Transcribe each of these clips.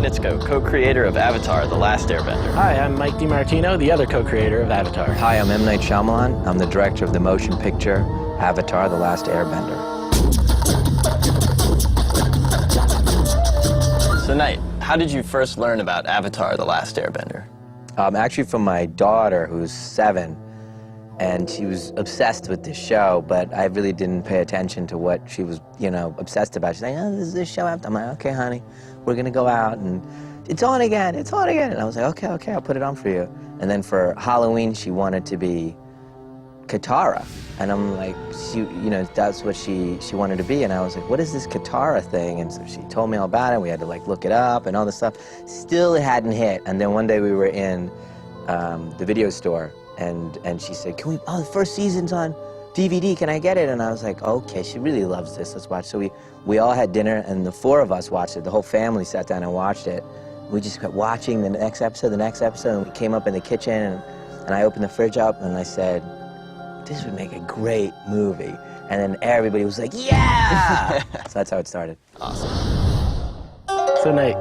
Knitsko, co-creator of Avatar: The Last Airbender. Hi, I'm Mike DiMartino, the other co-creator of Avatar. Hi, I'm M. Night Shyamalan. I'm the director of the motion picture Avatar: The Last Airbender. So, Knight, how did you first learn about Avatar: The Last Airbender? Actually from my daughter, who's 7, and she was obsessed with this show, but I really didn't pay attention to what she was, obsessed about. She's like, oh, this is this show. I'm like, okay, honey, we're gonna go out, and it's on again, it's on again. And I was like, okay, I'll put it on for you. And then for Halloween, she wanted to be Katara. And I'm like, that's what she wanted to be. And I was like, what is this Katara thing? And so she told me all about it. We had to look it up and all this stuff. Still it hadn't hit. And then one day we were in the video store, and she said, the first season's on DVD, can I get it? And I was like, okay, she really loves this, let's watch. So we all had dinner, and the 4 of us watched it. The whole family sat down and watched it. We just kept watching the next episode, and we came up in the kitchen, and I opened the fridge up, and I said, this would make a great movie. And then everybody was like, yeah! So that's how it started. Awesome. So, Nate,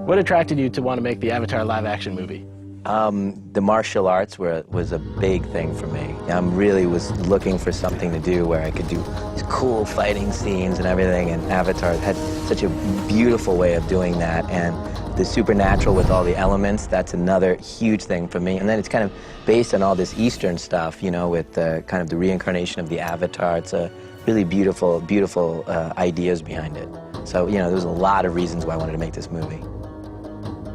what attracted you to want to make the Avatar live-action movie? The martial arts was a big thing for me. I really was looking for something to do where I could do these cool fighting scenes and everything, and Avatar had such a beautiful way of doing that, and the supernatural with all the elements, that's another huge thing for me. And then it's kind of based on all this Eastern stuff, with kind of the reincarnation of the Avatar. It's a really beautiful, beautiful ideas behind it. So, there was a lot of reasons why I wanted to make this movie.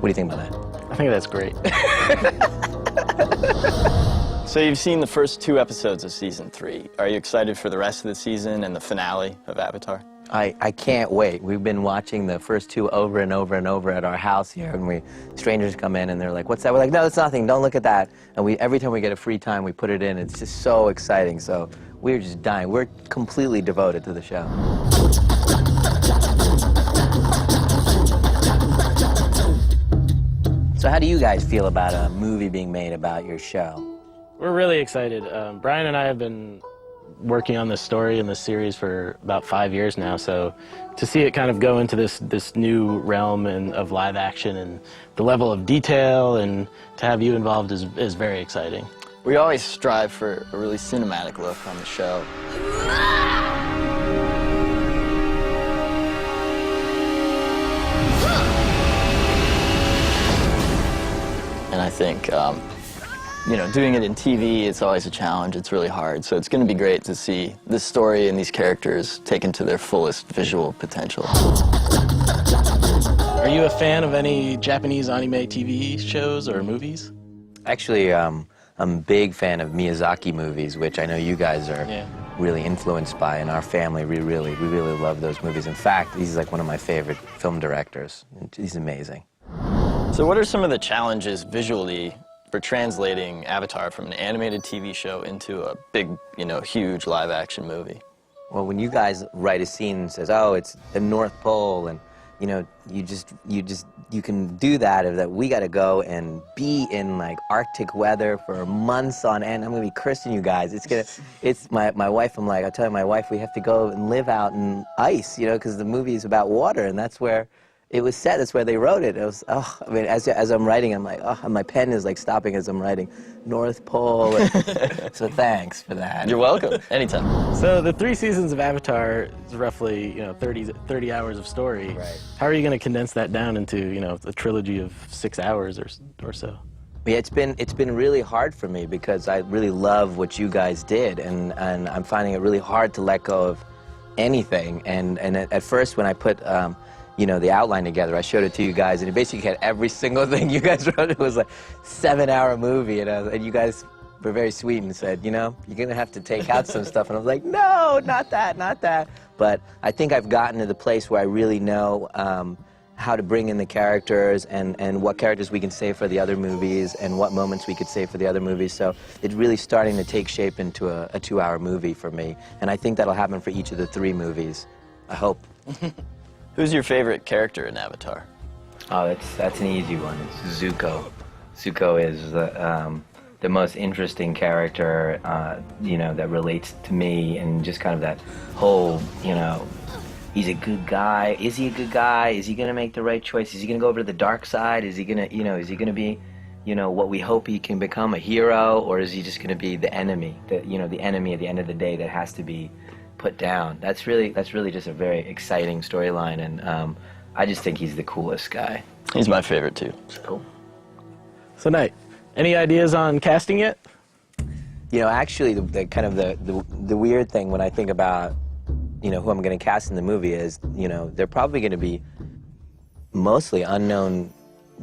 What do you think about that? I think that's great. So you've seen the first 2 episodes of season 3. Are you excited for the rest of the season and the finale of Avatar? I can't wait. We've been watching the first 2 over and over and over at our house here, and strangers come in and they're like, what's that? We're like, no, it's nothing, don't look at that. And every time we get a free time, we put it in. It's just so exciting. So we're just dying. We're completely devoted to the show. So how do you guys feel about a movie being made about your show? We're really excited. Brian and I have been working on this story and this series for about 5 years now, so to see it kind of go into this new realm of live action and the level of detail, and to have you involved is very exciting. We always strive for a really cinematic look on the show. And I think, doing it in TV, it's always a challenge. It's really hard. So it's going to be great to see this story and these characters taken to their fullest visual potential. Are you a fan of any Japanese anime TV shows or movies? Actually, I'm a big fan of Miyazaki movies, which I know you guys are really influenced by. In our family, we really love those movies. In fact, he's like one of my favorite film directors. He's amazing. So what are some of the challenges visually for translating Avatar from an animated TV show into a big, huge live-action movie? Well, when you guys write a scene and says, oh, it's the North Pole, and you can do that we got to go and be in Arctic weather for months on end. I'm gonna be cursing you guys. It's my wife. I'm like, I tell my wife we have to go and live out in ice, because the movie is about water, and that's where it was set. That's where they wrote it. It was, as I'm writing, I'm like, my pen is stopping as I'm writing, North Pole. So thanks for that. You're welcome. Anytime. So the 3 seasons of Avatar is roughly, 30 hours of story. Right. How are you going to condense that down into, a trilogy of 6 hours or so? Yeah, it's been really hard for me because I really love what you guys did, and I'm finding it really hard to let go of anything. And at first when I put the outline together, I showed it to you guys, and it basically had every single thing you guys wrote. It was a 7-hour movie, and you guys were very sweet and said, you're gonna have to take out some stuff. And I was like, no, not that, not that. But I think I've gotten to the place where I really know how to bring in the characters, and what characters we can save for the other movies, and what moments we could save for the other movies. So it's really starting to take shape into a 2-hour movie for me. And I think that'll happen for each of the 3 movies. I hope. Who's your favorite character in Avatar? Oh, that's an easy one. It's Zuko. Zuko is the most interesting character, that relates to me, and just kind of that whole, he's a good guy. Is he a good guy? Is he gonna make the right choice? Is he gonna go over to the dark side? Is he gonna, is he gonna be, what we hope he can become, a hero, or is he just gonna be the enemy? The enemy at the end of the day that has to be put down. That's really just a very exciting storyline, and I just think he's the coolest guy. He's my favorite too. Cool. So, Knight, any ideas on casting yet? Actually, the weird thing when I think about, who I'm going to cast in the movie is, they're probably going to be mostly unknown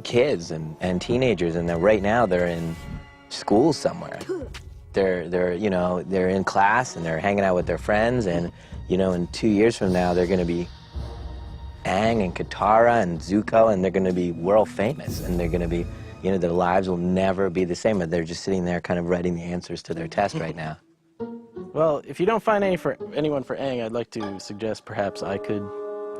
kids and teenagers, and right now they're in school somewhere. They're in class and they're hanging out with their friends, and in 2 years from now they're going to be Aang and Katara and Zuko, and they're going to be world famous, and they're going to be, their lives will never be the same. They're just sitting there kind of writing the answers to their test right now. Well, if you don't find anyone for Aang, I'd like to suggest perhaps I could,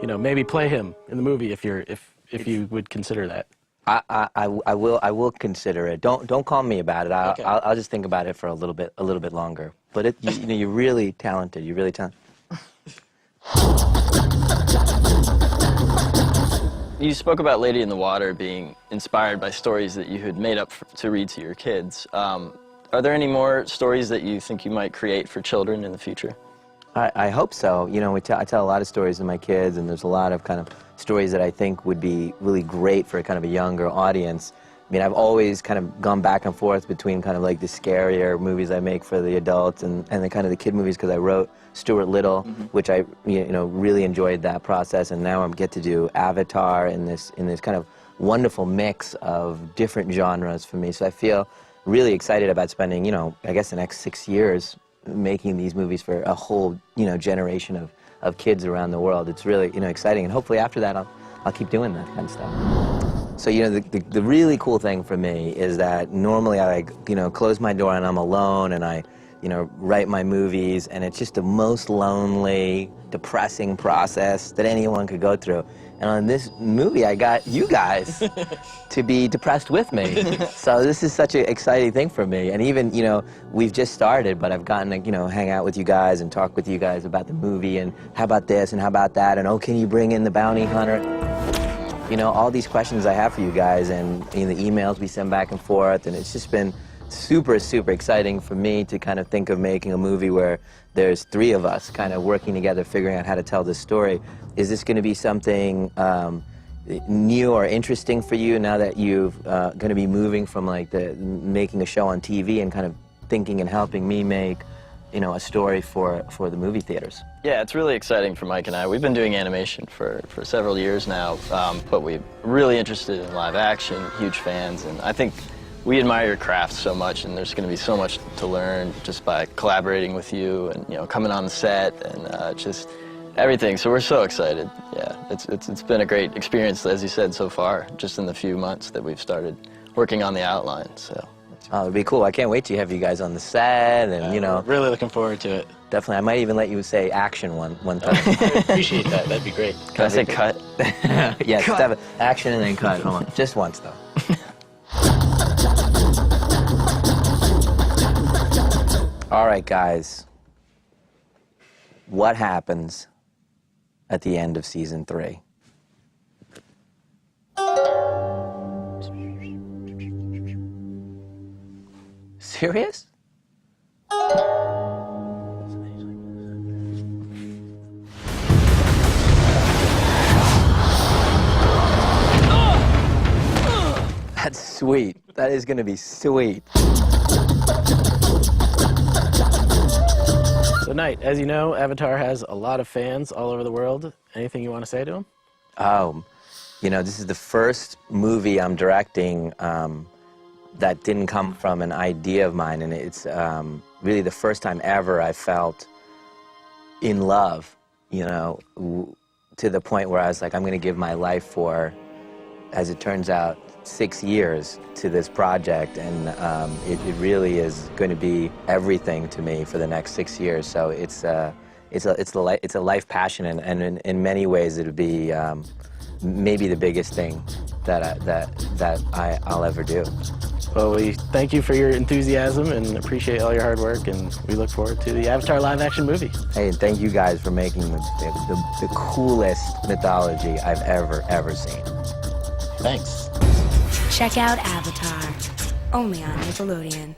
maybe play him in the movie if you would consider that. I will consider it. Don't call me about it. Okay. I'll just think about it for a little bit longer. But you're really talented. You're really talented. You spoke about Lady in the Water being inspired by stories that you had made up to read to your kids. Are there any more stories that you think you might create for children in the future? I hope so. I tell a lot of stories to my kids, and there's a lot of kind of stories that I think would be really great for a kind of a younger audience. I mean, I've always kind of gone back and forth between kind of like the scarier movies I make for the adults and the kind of the kid movies, because I wrote Stuart Little, which I really enjoyed that process, and now I get to do Avatar in this kind of wonderful mix of different genres for me. So I feel really excited about spending, I guess the next 6 years making these movies for a whole, generation of kids around the world. It's really, exciting, and hopefully after that I'll keep doing that kind of stuff. So, the really cool thing for me is that normally I, close my door and I'm alone, and I, write my movies, and it's just the most lonely, depressing process that anyone could go through. And on this movie, I got you guys to be depressed with me. So this is such an exciting thing for me. And even, we've just started, but I've gotten to, hang out with you guys and talk with you guys about the movie, and how about this and how about that, and oh, can you bring in the bounty hunter? All these questions I have for you guys, and the emails we send back and forth, and it's just been super, super exciting for me to kind of think of making a movie where there's 3 of us kind of working together, figuring out how to tell this story. Is this going to be something new or interesting for you now that you're going to be moving from like making a show on TV and kind of thinking and helping me make a story for the movie theaters? Yeah, it's really exciting for Mike and I. We've been doing animation for several years now, but we're really interested in live action, huge fans, and I think we admire your craft so much, and there's going to be so much to learn just by collaborating with you and coming on the set and just everything. So we're so excited. Yeah, it's been a great experience, as you said, so far, just in the few months that we've started working on the outline. So. Oh, it'd be cool. I can't wait to have you guys on the set, and Really looking forward to it. Definitely. I might even let you say action one time. I appreciate that. That'd be great. Can I say cut? Yes, Cut. action and then cut. Hold on. Just once, though. All right, guys. What happens at the end of season 3? Serious? That's sweet. That is going to be sweet. So, Knight, as you know, Avatar has a lot of fans all over the world. Anything you want to say to them? This is the first movie I'm directing that didn't come from an idea of mine, and it's really the first time ever I felt in love, to the point where I was like, I'm going to give my life for, as it turns out, 6 years to this project, and it really is going to be everything to me for the next 6 years. So it's a life passion, and in many ways it'll be maybe the biggest thing that I'll ever do. Well, we thank you for your enthusiasm and appreciate all your hard work, and we look forward to the Avatar live-action movie. Hey, and thank you guys for making the coolest mythology I've ever seen. Thanks. Check out Avatar, only on Nickelodeon.